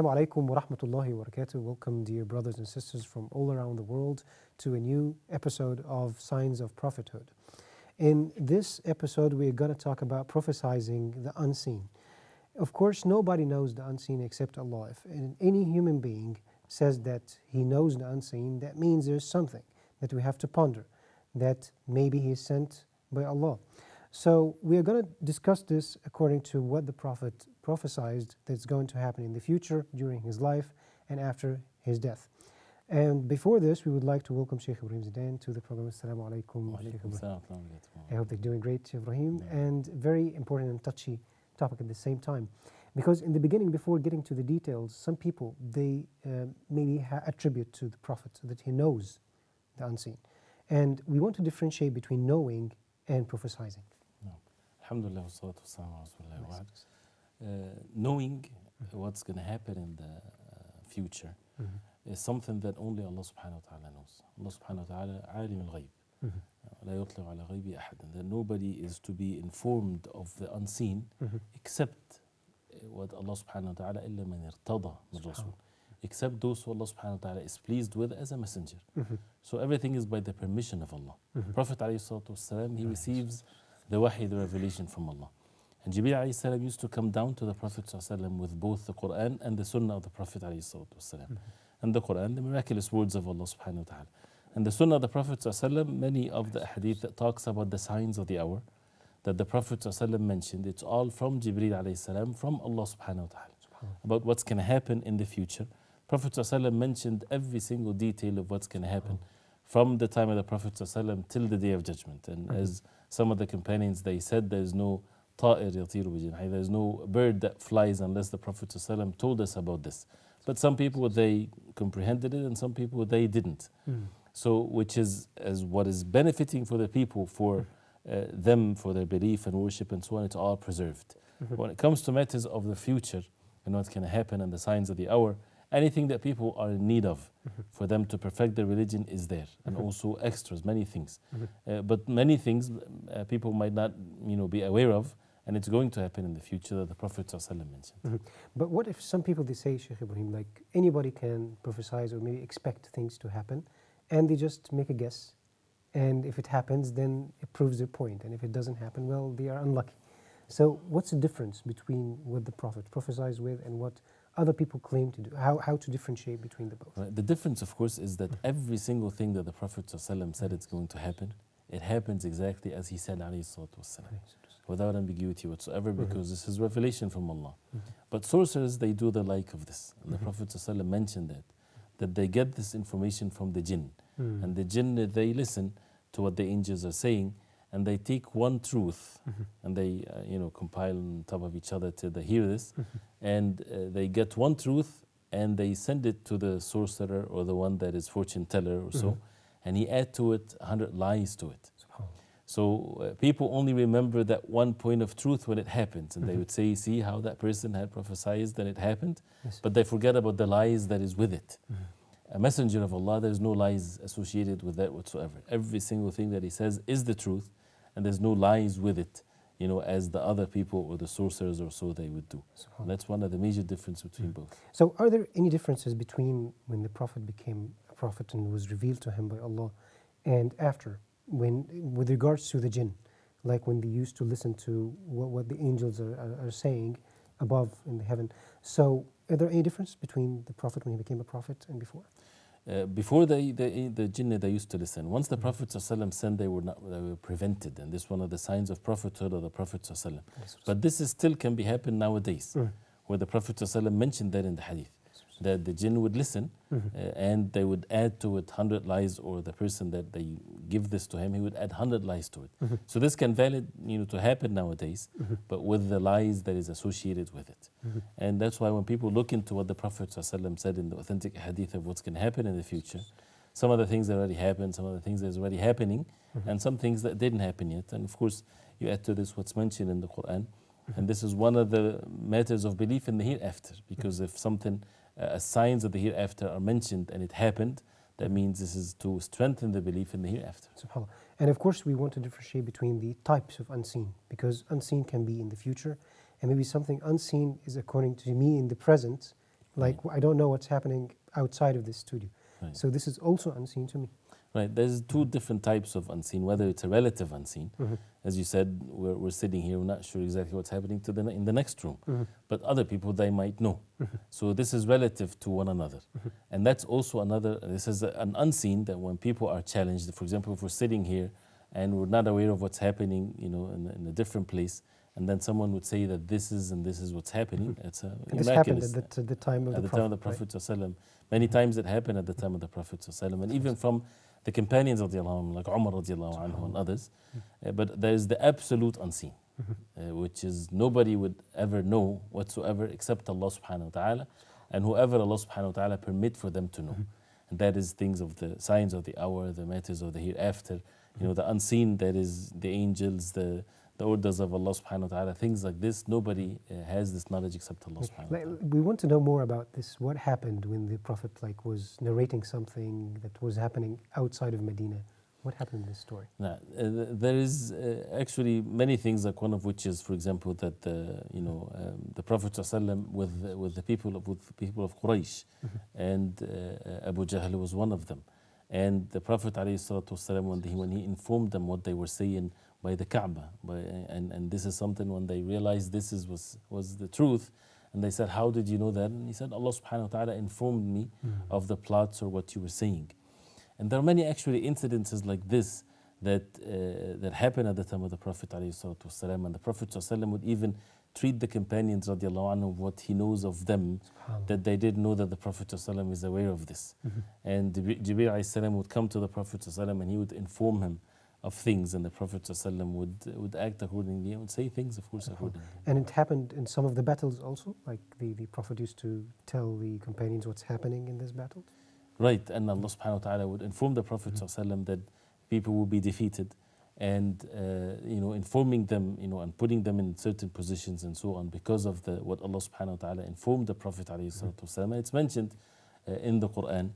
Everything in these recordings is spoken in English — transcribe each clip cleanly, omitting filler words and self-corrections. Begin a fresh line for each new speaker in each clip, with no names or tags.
Assalamu alaikum wa rahmatullahi wa barakatuh. Welcome, dear brothers and sisters from all around the world, to a new episode of Signs of Prophethood. In this episode, we're going to talk about prophesizing the unseen. Of course, nobody knows the unseen except Allah. If any human being says that he knows the unseen, that means there's something that we have to ponder, that maybe he is sent by Allah. So we are going to discuss this according to what the Prophet prophesied that's going to happen in the future, during his life, and after his death. And before this, we would like to welcome Sheikh Ibrahim Zidane to the program. Assalamu alaikum. I hope they're doing great, Sheikh Ibrahim. And very important and touchy topic at the same time. Because in the beginning, before getting to the details, some people, they maybe attribute to the Prophet that he knows the unseen. And we want to differentiate between knowing and prophesizing.
Alhamdulillah, wassalatu wassalamu ala rasulillah. Knowing what's going to happen in the future is something that only Allah subhanahu wa ta'ala knows. Allah subhanahu wa ta'ala alim al-ghayb. لا يطلع على غيب أحد. That nobody is to be informed of the unseen except what Allah subhanahu wa ta'ala إلا من ارتضى من رسول. Except those who Allah subhanahu wa ta'ala is pleased with as a messenger. So everything is by the permission of Allah. Prophet alayhi salatu wasalam, he receives the wahi, the revelation from Allah. And Jibreel alayhi salam used to come down to the Prophet ﷺ with both the Quran and the Sunnah of the Prophet alayhi salatu wasalam. And the Quran, the miraculous words of Allah subhanahu wa ta'ala. And the Sunnah of the Prophet ﷺ, many of the hadith that talks about the signs of the hour that the Prophet ﷺ mentioned, it's all from Jibreel alayhi salam, from Allah subhanahu wa ta'ala, about what's going to happen in the future. Prophet ﷺ mentioned every single detail of what's going to happen from the time of the Prophet ﷺ till the Day of Judgment. And as some of the companions, they said there's no ta'ir yatiru bijanahi, there's no bird that flies unless the Prophet ﷺ told us about this. But some people, they comprehended it, and some people, they didn't. So which is as what is benefiting for the people, for them, for their belief and worship and so on, it's all preserved. When it comes to matters of the future and what's going to happen and the signs of the hour, anything that people are in need of for them to perfect their religion is there, and also extras, many things. But many things people might not, be aware of, and it's going to happen in the future that the Prophet ﷺ mentioned.
But what if some people, they say, Sheikh Ibrahim, like anybody can prophesize or maybe expect things to happen, and they just make a guess, and if it happens, then it proves their point, and if it doesn't happen, well, they are unlucky. So what's the difference between what the Prophet prophesies with and what other people claim to do? How to differentiate between the both?
Right. The difference, of course, is that every single thing that the Prophet ﷺ said it's going to happen, it happens exactly as he said, alayhi salatu wassalam, without ambiguity whatsoever, because this is revelation from Allah. But sorcerers, they do the like of this. And the Prophet ﷺ mentioned that they get this information from the jinn. And the jinn, they listen to what the angels are saying, and they take one truth and they compile on top of each other till they hear this, and they get one truth and they send it to the sorcerer or the one that is fortune teller or so, and he add to it 100 lies to it. So people only remember that one point of truth when it happens, and they would say, see how that person had prophesied and it happened, but they forget about the lies that is with it. A messenger of Allah, there's no lies associated with that whatsoever. Every single thing that he says is the truth, and there's no lies with it, as the other people or the sorcerers or so they would do. That's one of the major differences between both.
So are there any differences between when the Prophet became a prophet and was revealed to him by Allah, and after, with regards to the jinn, like when they used to listen to what the angels are saying above in the heaven? So are there any difference between the Prophet when he became a prophet and before?
Before the jinn, they used to listen. Once the Prophet ﷺ sent, they were prevented, and this is one of the signs of prophethood of the Prophet ﷺ. But this is still can be happen nowadays, where the Prophet ﷺ mentioned that in the hadith, that the jinn would listen and they would add to it 100 lies, or the person that they give this to him, he would add 100 lies to it. So this can valid, to happen nowadays, but with the lies that is associated with it. And that's why when people look into what the Prophet ﷺ said in the authentic hadith of what's going to happen in the future, some of the things that already happened, some of the things that is already happening, and some things that didn't happen yet. And of course, you add to this what's mentioned in the Quran. And this is one of the matters of belief in the hereafter, because if something, signs of the hereafter are mentioned and it happened, that means this is to strengthen the belief in the hereafter.
SubhanAllah. And of course, we want to differentiate between the types of unseen, because unseen can be in the future, and maybe something unseen is, according to me, in the present, Like I don't know what's happening outside of this studio.
Right.
So this is also unseen to me.
Right, there's two different types of unseen, whether it's a relative unseen. As you said, we're sitting here, we're not sure exactly what's happening in the next room. But other people, they might know. So this is relative to one another. And that's also this is an unseen, that when people are challenged, for example, if we're sitting here and we're not aware of what's happening, in a different place, and then someone would say that this is what's happening. It's a
And this happened at the time of the Prophet.
Right? Many times it happened at the time of the Prophet and even from the companions of the anhum, like Umar radiallahu anhu and others. But there is the absolute unseen, which is nobody would ever know whatsoever except Allah subhanahu wa ta'ala, and whoever Allah subhanahu wa ta'ala permit for them to know. And that is things of the signs of the hour, the matters of the hereafter. The unseen, that is the angels, the orders of Allah subhanahu wa ta'ala, things like this. Nobody has this knowledge except Allah subhanahu wa ta'ala.
We want to know more about this. What happened when the Prophet was narrating something that was happening outside of Medina? What happened in this story?
There is actually many things, like one of which is, for example, that the Prophet ﷺ with the people of Quraysh, and Abu Jahl was one of them. And the Prophet ﷺ, when he informed them what they were saying by the Kaaba, and this is something when they realized this was the truth, and they said, how did you know that? And he said, Allah subhanahu wa ta'ala informed me of the plots or what you were saying. And there are many actually incidences like this that happened at the time of the Prophet ﷺ, and the Prophet ﷺ would even treat the companions radiallahu anhu what he knows of them, that they didn't know that the Prophet ﷺ is aware of this. And Jibreel ﷺ would come to the Prophet ﷺ and he would inform him of things, and the Prophet ﷺ would act accordingly and would say things, of course, accordingly.
And it happened in some of the battles also? Like the Prophet used to tell the companions what's happening in this battle?
Right, and Allah subhanahu wa ta'ala would inform the Prophet ﷺ that people will be defeated, and informing them, and putting them in certain positions and so on, because of what Allah subhanahu wa ta'ala informed the Prophet ﷺ. It's mentioned in the Quran.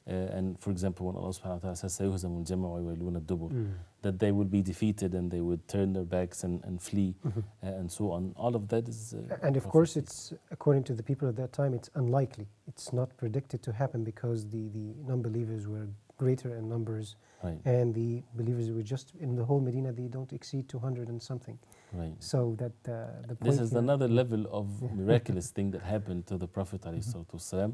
And for example, when Allah subhanahu wa ta'ala says سَيُهْزَمُ الْجَمْعُ وَيُوَلُّونَ الدُّبُرَ, that they will be defeated and they would turn their backs and flee, and so on. All of that is
and of course, it's according to the people at that time, it's unlikely. It's not predicted to happen because the non-believers were greater in numbers,
right,
and the believers were just in the whole Medina, they don't exceed 200 and something.
Right.
So that the point
this is another level of miraculous thing that happened to the Prophet ﷺ,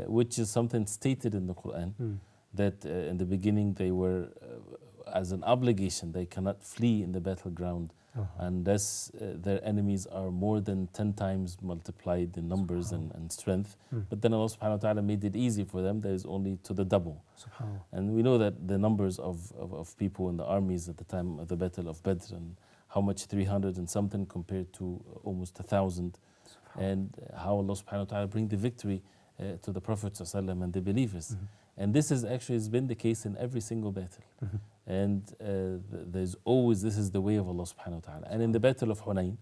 which is something stated in the Quran, that in the beginning they were, as an obligation, they cannot flee in the battleground unless their enemies are more than 10 times multiplied in numbers and strength. But then Allah subhanahu wa ta'ala made it easy for them, there is only to the double. And we know that the numbers of people in the armies at the time of the Battle of Badr, and how much 300 and something compared to almost 1,000, and how Allah subhanahu wa ta'ala bring the victory to the Prophet ﷺ and the believers. And this has been the case in every single battle. And there's always, this is the way of Allah subhanahu wa ta'ala. And in the Battle of Hunayn,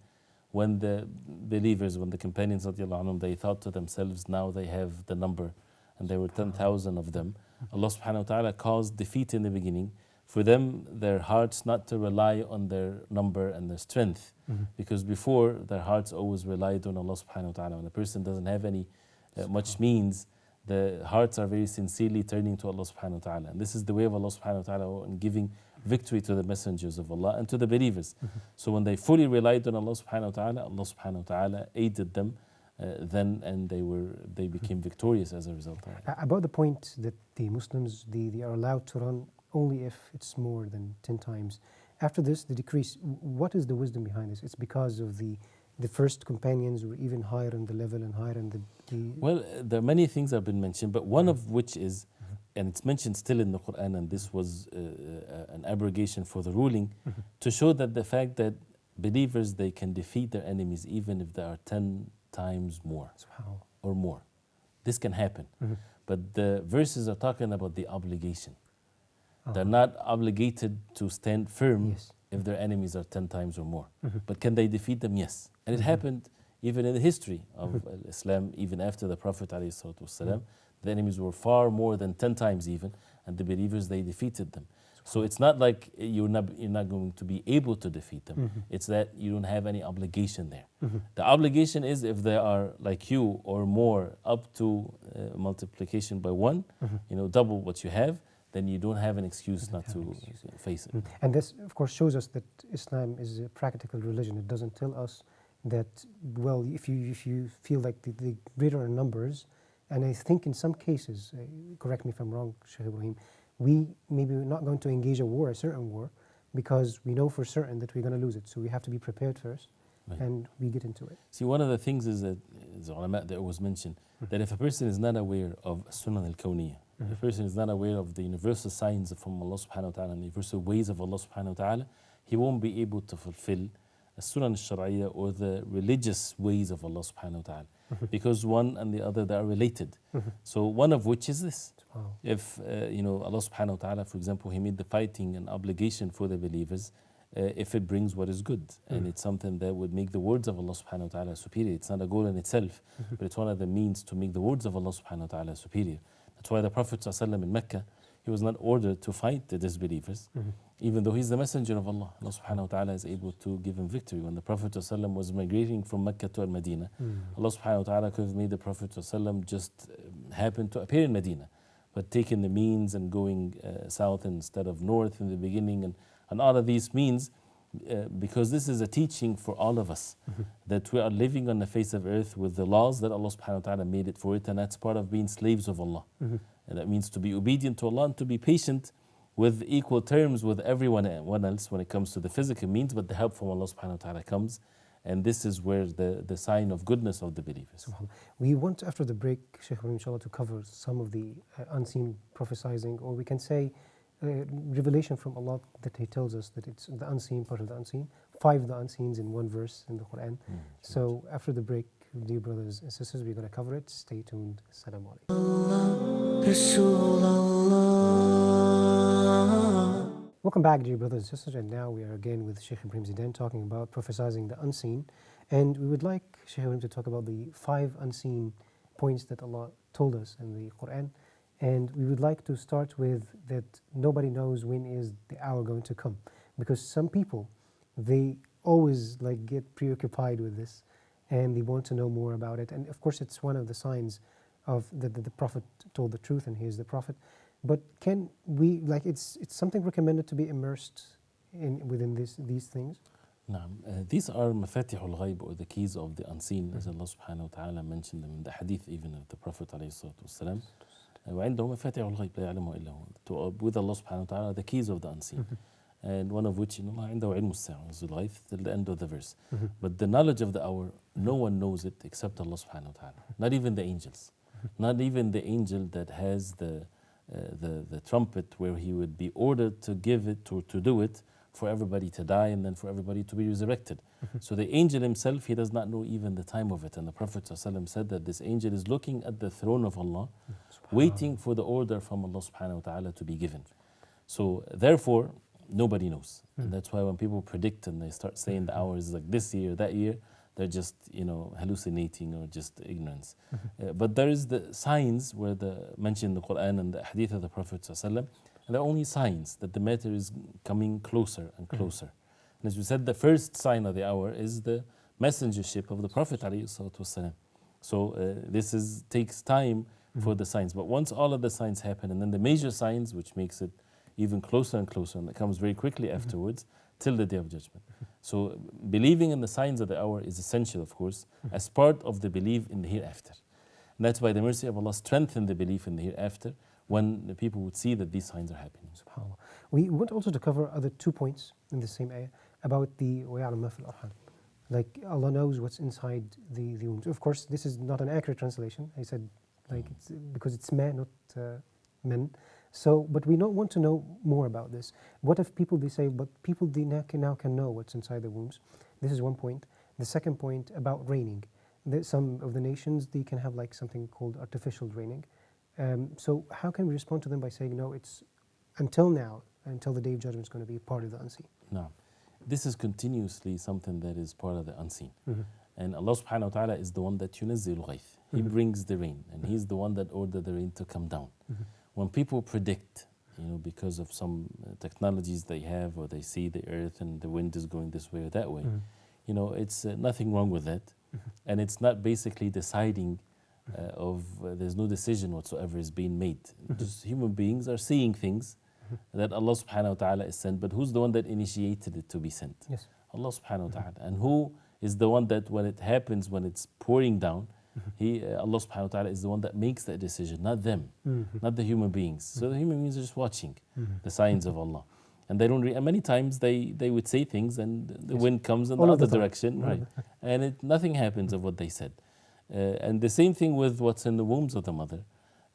when the believers, when the companions radiallahu anhum, they thought to themselves, now they have the number, and there were 10,000 of them, Allah subhanahu wa ta'ala caused defeat in the beginning for them, their hearts not to rely on their number and their strength. Because before, their hearts always relied on Allah subhanahu wa ta'ala. When a person doesn't have any much means, the hearts are very sincerely turning to Allah subhanahu wa ta'ala. And this is the way of Allah subhanahu wa ta'ala in giving victory to the messengers of Allah and to the believers. So when they fully relied on Allah subhanahu wa ta'ala aided them then, and they became victorious as a result of it.
About the point that the Muslims, they are allowed to run only if it's more than 10 times. After this, the decrease, what is the wisdom behind this? It's because of the first companions were even higher in the level and higher in the...
Well, there are many things that have been mentioned, but one of which is, and it's mentioned still in the Quran, and this was an abrogation for the ruling, to show that the fact that believers, they can defeat their enemies even if there are 10 times more or more. This can happen. But the verses are talking about the obligation. They're not obligated to stand firm if their enemies are 10 times or more. But can they defeat them? Yes. And it happened even in the history of Islam, even after the Prophet ﷺ. The enemies were far more than 10 times even, and the believers, they defeated them. So it's not like you're not going to be able to defeat them. It's that you don't have any obligation there. The obligation is if they are like you or more up to multiplication by one, double what you have, then you don't have an excuse not to face it.
And this, of course, shows us that Islam is a practical religion. It doesn't tell us that, well, if you feel like the greater numbers, and I think in some cases, correct me if I'm wrong, Sheikh Ibrahim, we maybe we're not going to engage a certain war, because we know for certain that we're going to lose it. So we have to be prepared first, and we get into it.
See, one of the things is that the ulama that was mentioned, that if a person is not aware of Sunan al-Kawniyah, if a person is not aware of the universal signs from Allah subhanahu wa ta'ala and the universal ways of Allah subhanahu wa ta'ala, he won't be able to fulfill the Sunan al-Shar'iyah or the religious ways of Allah subhanahu wa ta'ala. Because one and the other, they are related. So one of which is this. If, Allah subhanahu wa ta'ala, for example, He made the fighting an obligation for the believers, if it brings what is good, and it's something that would make the words of Allah subhanahu wa ta'ala superior. It's not a goal in itself, but it's one of the means to make the words of Allah subhanahu wa ta'ala superior. That's why the Prophet ﷺ in Mecca, he was not ordered to fight the disbelievers, even though he's the messenger of Allah. Allah subhanahu wa ta'ala is able to give him victory. When the Prophet ﷺ was migrating from Mecca to Al-Madinah, Allah subhanahu wa ta'ala could have made the Prophet ﷺ just happen to appear in Medina, but taking the means and going south instead of north in the beginning, and all of these means, because this is a teaching for all of us, that we are living on the face of earth with the laws that Allah subhanahu wa ta'ala made it for it, and that's part of being slaves of Allah. And that means to be obedient to Allah and to be patient with equal terms with everyone else when it comes to the physical means, but the help from Allah subhanahu wa ta'ala comes, and this is where the sign of goodness of the believers.
We want, after the break, Shaykh Ibrahim, inshallah, to cover some of the unseen prophesizing, or we can say revelation from Allah, that He tells us that it's the unseen part of the unseen, 5 of the unseens in one verse in the Quran. So after the break, dear brothers and sisters, we're going to cover it. Stay tuned. Assalamu alaikum. Welcome back, dear brothers and sisters, and now we are again with Shaykh Ibrahim Zidan talking about prophesizing the unseen, and we would like Shaykh Ibrahim to talk about the 5 unseen points that Allah told us in the Quran. And we would like to start with that nobody knows when is the hour going to come. Because some people, they always get preoccupied with this, and they want to know more about it. And of course it's one of the signs of that the Prophet told the truth and he is the Prophet. But can we, it's something recommended to be immersed within these things?
These are mafatih al-ghayb, or the keys of the unseen, as Allah subhanahu wa ta'ala mentioned them in the hadith even of the Prophet alayhi salatu wasalam. وعنده مفاتيح الغيب لا يعلمها إلا هو. With Allah subhanahu wa ta'ala, the keys of the unseen. And one of which, إن الله عنده علم الساعة, is الغيب, till the end of the verse. But the knowledge of the hour, no one knows it except Allah subhanahu wa ta'ala. Not even the angels. Not even the angel that has the trumpet, where he would be ordered to give it, to do it, for everybody to die and then for everybody to be resurrected. So the angel himself, he does not know even the time of it. And the Prophet ﷺ said that this angel is looking at the throne of Allah, waiting for the order from Allah subhanahu wa ta'ala to be given. So therefore, nobody knows. And that's why when people predict and they start saying the hour is like this year, that year, they're just hallucinating or just ignorance. But there is the signs where mentioned in the Quran and the hadith of the Prophet ﷺ, and they're only signs that the matter is coming closer and closer. And as we said, the first sign of the hour is the messengership of the Prophet ﷺ. So this takes time for the signs. But once all of the signs happen, and then the major signs, which makes it even closer and closer, and it comes very quickly afterwards, till the Day of Judgment. So believing in the signs of the hour is essential, of course, as part of the belief in the hereafter. And that's why the mercy of Allah strengthened the belief in the hereafter, when the people would see that these signs are happening.
SubhanAllah. We want also to cover other 2 points in the same ayah about the وَيَعْلَمْ مَا فِي الْأَرْحَامِ. Like Allah knows what's inside the wombs. Of course, this is not an accurate translation. I said, it's because it's ma, not men. So, but we don't want to know more about this. What if they say, but people now can know what's inside the wombs? This is one point. The second point about raining. Some of the nations, they can have something called artificial raining. So how can we respond to them by saying, no, it's until now, until the Day of Judgment is going to be part of the unseen?
No. This is continuously something that is part of the unseen. And Allah subhanahu wa ta'ala is the one that يُنَزِّلُ الْغَيْثِ. He brings the rain, and He's the one that ordered the rain to come down. When people predict, because of some technologies they have, or they see the earth and the wind is going this way or that way. It's nothing wrong with that. And it's not basically deciding there's no decision whatsoever is being made. Just human beings are seeing things that Allah subhanahu wa ta'ala is sent, but who's the one that initiated it to be sent?
Yes.
Allah subhanahu wa ta'ala. And who is the one that when it happens, when it's pouring down, Allah subhanahu wa ta'ala is the one that makes that decision, not them, not the human beings. So the human beings are just watching the signs of Allah. And they don't and many times they would say things and the wind comes in the other direction, right? And nothing happens of what they said. And the same thing with what's in the wombs of the mother.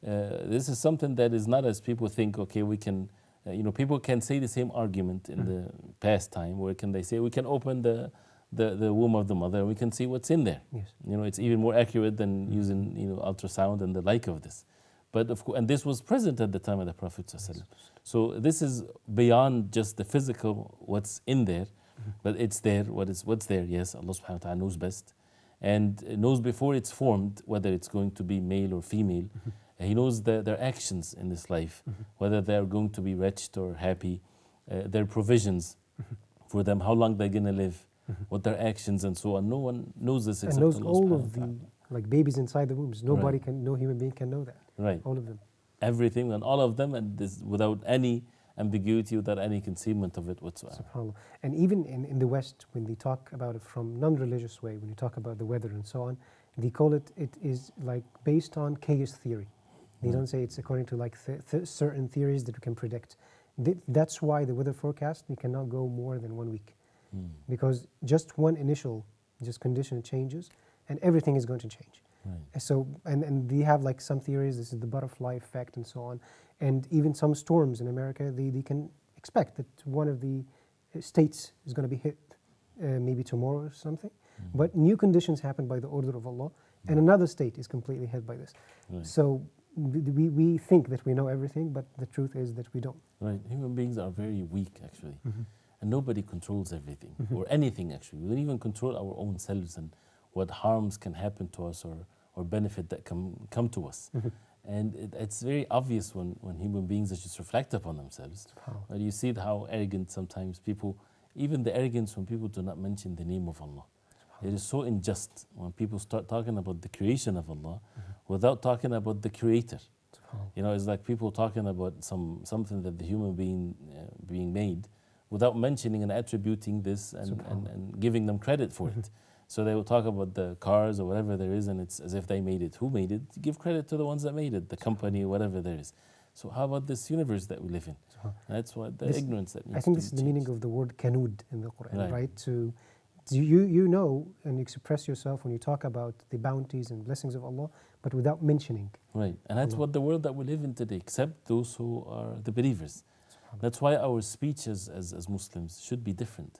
This is something that is not as people think, okay, we can, people can say the same argument in the past time, where they say we can open the womb of the mother and we can see what's in there.
Yes.
It's even more accurate than using ultrasound and the like of this. But of course, and this was present at the time of the Prophet ﷺ. So this is beyond just the physical, what's in there, but it's there. What's there? Yes, Allah subhanahu wa ta'ala knows best, and knows before it's formed whether it's going to be male or female. He knows their actions in this life, whether they're going to be wretched or happy, their provisions for them, how long they're going to live, what their actions and so on. No one knows this except Allah subhanahu wa ta'ala.
And knows all of the babies inside the wombs. Nobody can, no human being can know that.
Right.
All of them.
Everything and all of them, and this without any ambiguity, without any concealment of it whatsoever.
SubhanAllah. And even in the West, when they talk about it from non-religious way, when you talk about the weather and so on, they call it is like based on chaos theory. They don't say it's according to like certain theories that we can predict. That's why the weather forecast, we cannot go more than 1 week. Because just one initial condition changes and everything is going to change.
Right.
So, and they have like some theories, this is the butterfly effect and so on. And even some storms in America, they can expect that one of the states is going to be hit maybe tomorrow or something. But new conditions happen by the order of Allah, and another state is completely hit by this.
Right.
So we think that we know everything, but the truth is that we don't.
Right. Human beings are very weak, actually. And nobody controls everything, or anything, actually. We don't even control our own selves and what harms can happen to us or benefit that come to us. And it's very obvious when human beings just reflect upon themselves. But you see how arrogant sometimes people, even the arrogance when people do not mention the name of Allah. It is so unjust when people start talking about the creation of Allah without talking about the creator. It's like people talking about something that the human being made without mentioning and attributing this and giving them credit for it. So they will talk about the cars or whatever there is, and it's as if they made it. Who made it? Give credit to the ones that made it, the company, whatever there is. So how about this universe that we live in? That's what the ignorance that needs
I think
to
this is
be
the meaning
changed.
of the word kanud in the Quran, right? You know and express yourself when you talk about the bounties and blessings of Allah, but without mentioning.
Right, and that's what the world that we live in today, except those who are the believers. That's why our speeches as Muslims should be different.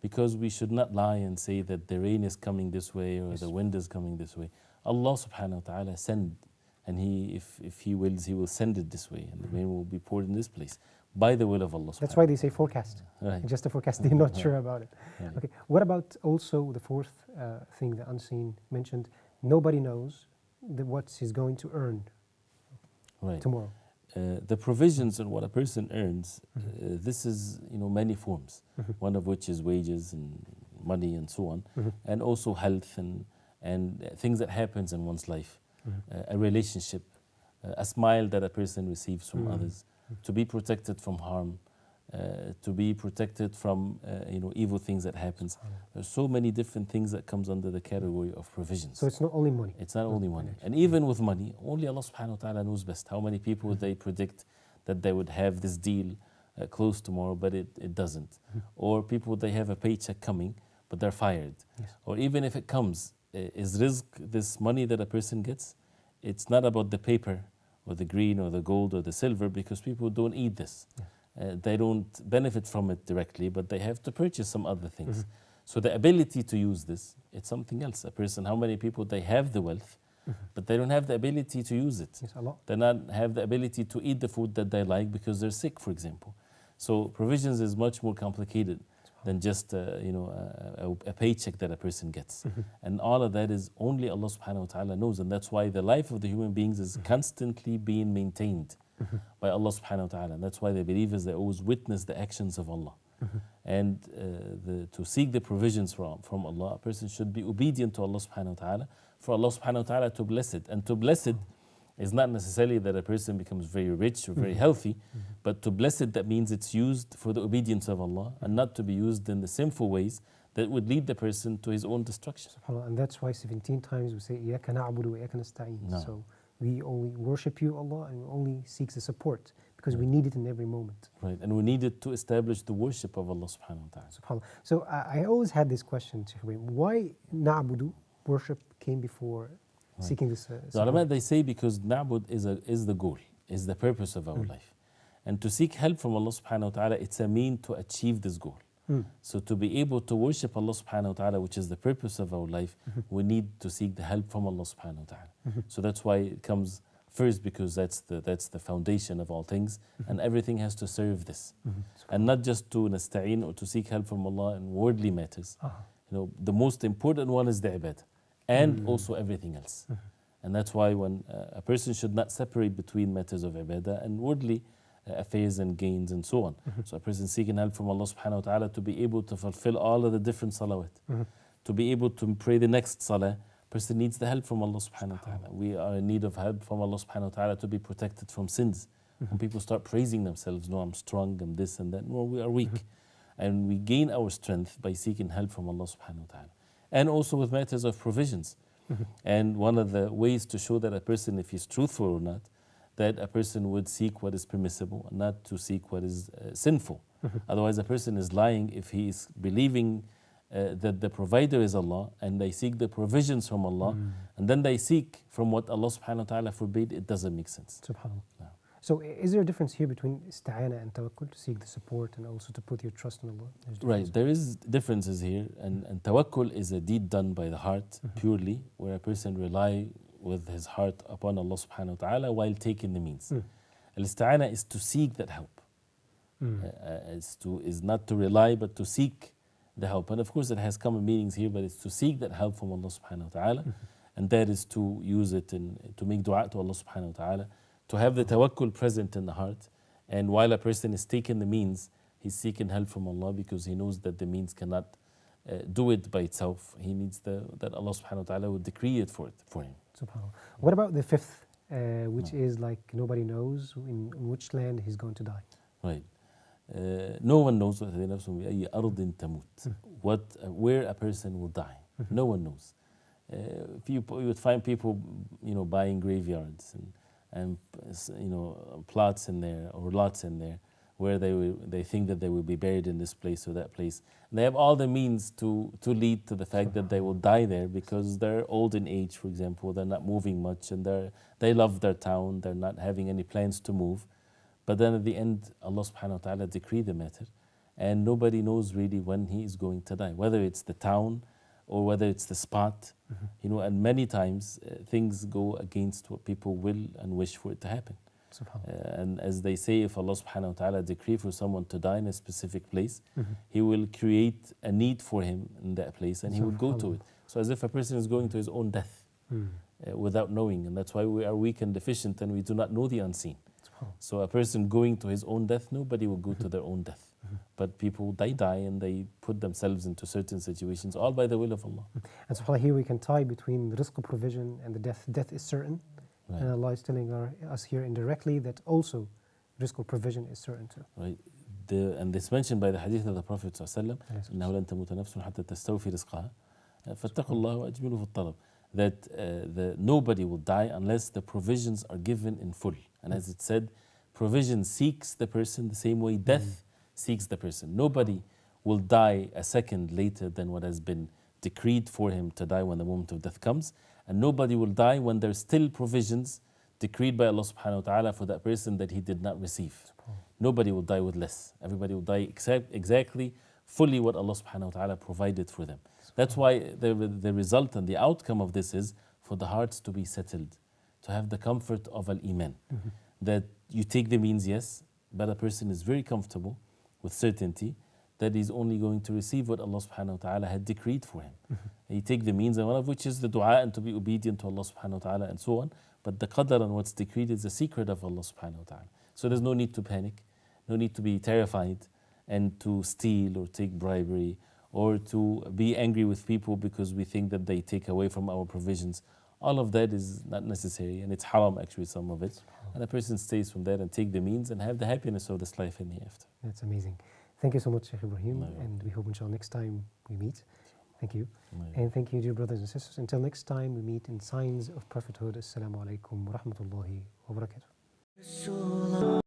Because we should not lie and say that the rain is coming this way or the wind is coming this way. Allah subhanahu wa ta'ala send, and if He wills, He will send it this way, and the rain will be poured in this place by the will of Allah subhanahu wa ta'ala.
That's why they say forecast.
Right.
Just a forecast, they're not sure about it.
Right.
Okay. What about also the fourth thing, the unseen mentioned? Nobody knows what he's going to earn tomorrow.
The provisions and what a person earns, this is many forms, one of which is wages and money and so on, and also health and things that happens in one's life, a relationship, a smile that a person receives from others, to be protected from harm, to be protected from evil things that happens. There's so many different things that comes under the category of provisions.
So it's not only money.
It's not only money. And even with money, only Allah subhanahu wa ta'ala knows best how many people they predict that they would have this deal close tomorrow, but it doesn't. Or people, they have a paycheck coming, but they're fired. Or even if it comes, is rizq, this money that a person gets, it's not about the paper or the green or the gold or the silver, because people don't eat this. They don't benefit from it directly, but they have to purchase some other things. So the ability to use this, it's something else. A person, how many people, they have the wealth, but they don't have the ability to use it.
A lot.
They not have the ability to eat the food that they like because they're sick, for example. So provisions is much more complicated than just a paycheck that a person gets. And all of that is only Allah subhanahu wa ta'ala knows, and that's why the life of the human beings is constantly being maintained by Allah subhanahu wa ta'ala. And that's why the believers, they always witness the actions of Allah. And to seek the provisions from Allah, a person should be obedient to Allah subhanahu wa ta'ala, for Allah subhanahu wa ta'ala to bless it. And to bless it is not necessarily that a person becomes very rich or very healthy, but to bless it, that means it's used for the obedience of Allah and not to be used in the sinful ways that would lead the person to his own destruction.
SubhanAllah. And that's why 17 times we say, إِيَّاكَ نَعْبُدُ وَإِيَّاكَ نَسْتَعِينُ.
No.
So we only worship you, Allah, and we only seek the support because we need it in every moment.
Right, and we needed to establish the worship of Allah subhanahu wa ta'ala.
SubhanAllah. So I always had this question, Sheikh Ibrahim, why na'budu, worship, came before seeking this
The ulama, they say because na'bud is the goal, is the purpose of our life. And to seek help from Allah subhanahu wa ta'ala, it's a mean to achieve this goal. So to be able to worship Allah subhanahu wa ta'ala, which is the purpose of our life, we need to seek the help from Allah subhanahu wa ta'ala. So that's why it comes first, because that's the foundation of all things, and everything has to serve this. And not just to nasta'in or to seek help from Allah in worldly matters. You know, the most important one is the ibadah, and also everything else. And that's why when a person should not separate between matters of ibadah and worldly affairs and gains and so on. So a person seeking help from Allah subhanahu wa ta'ala to be able to fulfill all of the different salawat, to be able to pray the next salah, person needs the help from Allah subhanahu wa ta'ala. We are in need of help from Allah subhanahu wa ta'ala to be protected from sins. When people start praising themselves, no, I'm strong, I'm this and that, no, we are weak. And we gain our strength by seeking help from Allah subhanahu wa ta'ala. And also with matters of provisions. And one of the ways to show that a person, if he's truthful or not, that a person would seek what is permissible and not to seek what is sinful. Otherwise, a person is lying if he is believing that the provider is Allah, and they seek the provisions from Allah, and then they seek from what Allah subhanahu wa ta'ala forbade. It doesn't make sense.
SubhanAllah. So is there a difference here between isti'ana and tawakkul, to seek the support and also to put your trust in Allah?
Right, there is differences here, and tawakkul is a deed done by the heart purely, where a person rely with his heart upon Allah subhanahu wa ta'ala while taking the means. Al-isti'ana is to seek that help. Is not to rely, but to seek the help. And of course it has common meanings here, but it's to seek that help from Allah subhanahu wa ta'ala, and that is to use it to make dua to Allah subhanahu wa ta'ala, to have the tawakkul present in the heart. And while a person is taking the means, he's seeking help from Allah because he knows that the means cannot do it by itself. He needs that Allah subhanahu wa ta'ala would decree it for him.
SubhanAllah. What about the fifth, which is like nobody knows in which land he's going to die?
Right. No one knows where a person will die. No one knows. You would find people, buying graveyards and plots in there or lots in there where they think that they will be buried in this place or that place. And they have all the means to lead to the fact that they will die there because they're old in age, for example. They're not moving much, and they love their town. They're not having any plans to move. But then at the end, Allah subhanahu wa ta'ala decreed the matter, and nobody knows really when he is going to die, whether it's the town or whether it's the spot. And many times things go against what people will and wish for it to happen. And as they say, if Allah subhanahu wa ta'ala decree for someone to die in a specific place, he will create a need for him in that place, and he will go to it. So as if a person is going to his own death without knowing. And that's why we are weak and deficient, and we do not know the unseen. So a person going to his own death, nobody will go to their own death. But people, they die and they put themselves into certain situations, all by the will of Allah.
And subhanAllah, here we can tie between the rizq provision and the death. Death is certain. Right. And Allah is telling us here indirectly that also rizq provision is certain too.
Right. And this mentioned by the hadith of the Prophet ﷺ, إنه لن تموت نفس حتى تستوفي رزقها فاتقوا الله وأجملوا في الطلب. That nobody will die unless the provisions are given in full. And as it said, provision seeks the person the same way death seeks the person. Nobody will die a second later than what has been decreed for him to die when the moment of death comes. And nobody will die when there's still provisions decreed by Allah subhanahu wa ta'ala for that person that he did not receive. Nobody will die with less. Everybody will die exactly, fully what Allah subhanahu wa ta'ala provided for them. That's why the result and the outcome of this is for the hearts to be settled, to have the comfort of al-Iman. That you take the means, yes, but a person is very comfortable with certainty that he's only going to receive what Allah subhanahu wa ta'ala had decreed for him. You take the means, and one of which is the dua and to be obedient to Allah subhanahu wa ta'ala and so on. But the qadar and what's decreed is the secret of Allah subhanahu wa ta'ala. So there's no need to panic, no need to be terrified and to steal or take bribery or to be angry with people because we think that they take away from our provisions. All of that is not necessary, and it's haram actually, some of it. And a person stays from that and take the means and have the happiness of this life and hereafter.
That's amazing. Thank you so much, Sheikh Ibrahim, and we hope inshallah next time we meet. Thank you. And thank you, dear brothers and sisters. Until next time we meet in Signs of Prophethood. Assalamu alaikum wa rahmatullahi wa barakatuh.